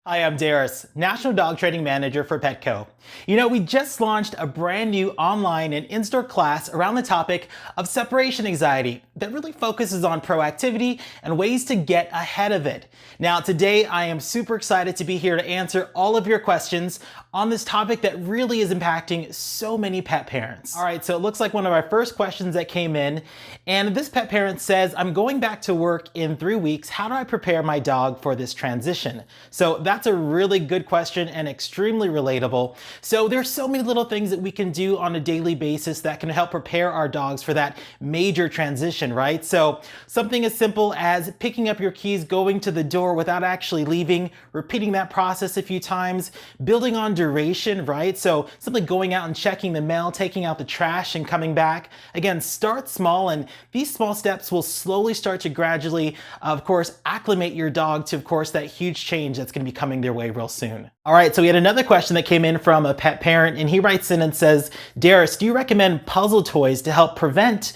Hi, I'm Darius, National Dog Training Manager for Petco. We just launched a brand new online and in-store class around the topic of separation anxiety that really focuses on proactivity and ways to get ahead of it. Now, today I am super excited to be here to answer all of your questions on this topic that really is impacting so many pet parents. All right, so it looks like one of our first questions that came in, and this pet parent says, I'm going back to work in 3 weeks. How do I prepare my dog for this transition? So that's a really good question and extremely relatable. So there's so many little things that we can do on a daily basis that can help prepare our dogs for that major transition, right? So something as simple as picking up your keys, going to the door without actually leaving, repeating that process a few times, building on duration, right? So simply going out and checking the mail, taking out the trash and coming back. Again, start small, and these small steps will slowly start to gradually, of course, acclimate your dog to, of course, that huge change that's going to be coming their way real soon. All right, so we had another question that came in from a pet parent, and he writes in and says, Darius, do you recommend puzzle toys to help prevent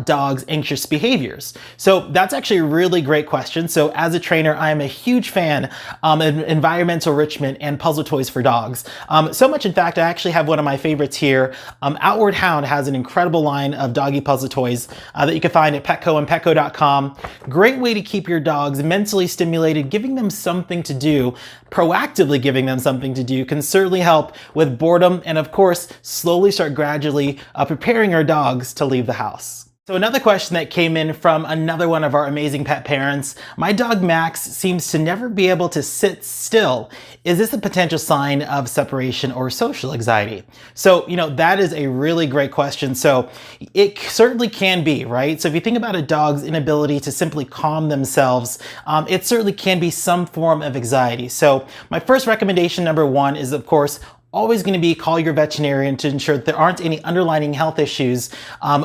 dogs' anxious behaviors? So that's actually a really great question. So as a trainer, I am a huge fan of environmental enrichment and puzzle toys for dogs. So much, in fact, I actually have one of my favorites here. Outward Hound has an incredible line of doggy puzzle toys that you can find at Petco and Petco.com. Great way to keep your dogs mentally stimulated, giving them something to do, proactively giving them something to do can certainly help with boredom and, of course, slowly start gradually preparing our dogs to leave the house. So another question that came in from another one of our amazing pet parents. My dog Max seems to never be able to sit still. Is this a potential sign of separation or social anxiety? So, that is a really great question. So it certainly can be, right? So if you think about a dog's inability to simply calm themselves, it certainly can be some form of anxiety. So my first recommendation, number one, is, of course, always going to be call your veterinarian to ensure that there aren't any underlying health issues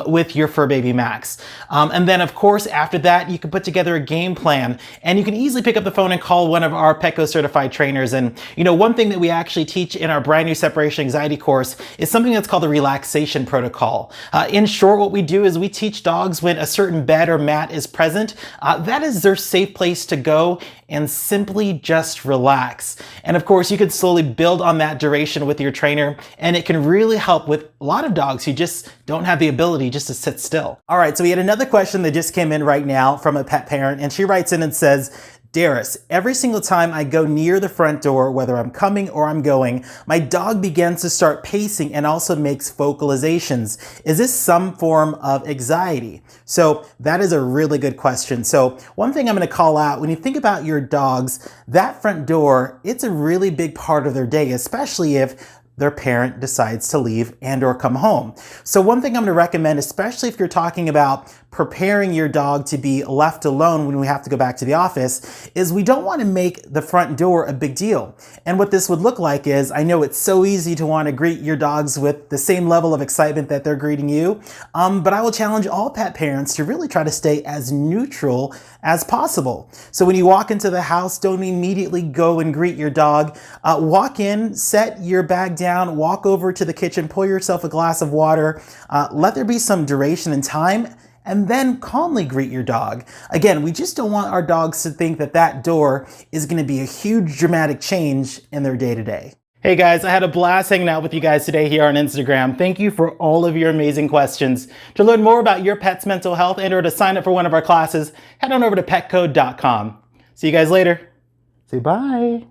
with your fur baby Max. And then, of course, after that, you can put together a game plan, and you can easily pick up the phone and call one of our Petco certified trainers. And one thing that we actually teach in our brand new separation anxiety course is something that's called the relaxation protocol. In short, what we do is we teach dogs when a certain bed or mat is present, that is their safe place to go and simply just relax. And of course, you can slowly build on that duration with your trainer, and it can really help with a lot of dogs who just don't have the ability just to sit still. All right, so we had another question that just came in right now from a pet parent, and she writes in and says, Darius, every single time I go near the front door, whether I'm coming or I'm going, my dog begins to start pacing and also makes vocalizations. Is this some form of anxiety? So that is a really good question. So one thing I'm going to call out, when you think about your dogs, that front door, it's a really big part of their day, especially if their parent decides to leave and or come home. So one thing I'm going to recommend, especially if you're talking about preparing your dog to be left alone when we have to go back to the office, is we don't want to make the front door a big deal. And what this would look like is, I know it's so easy to want to greet your dogs with the same level of excitement that they're greeting you, but I will challenge all pet parents to really try to stay as neutral as possible. So when you walk into the house, don't immediately go and greet your dog. Walk in, set your bag down, walk over to the kitchen, pour yourself a glass of water, let there be some duration and time, and then calmly greet your dog. Again, we just don't want our dogs to think that that door is going to be a huge dramatic change in their day-to-day. Hey guys, I had a blast hanging out with you guys today here on Instagram. Thank you for all of your amazing questions. To learn more about your pet's mental health and or to sign up for one of our classes, head on over to petco.com. See you guys later. Say bye.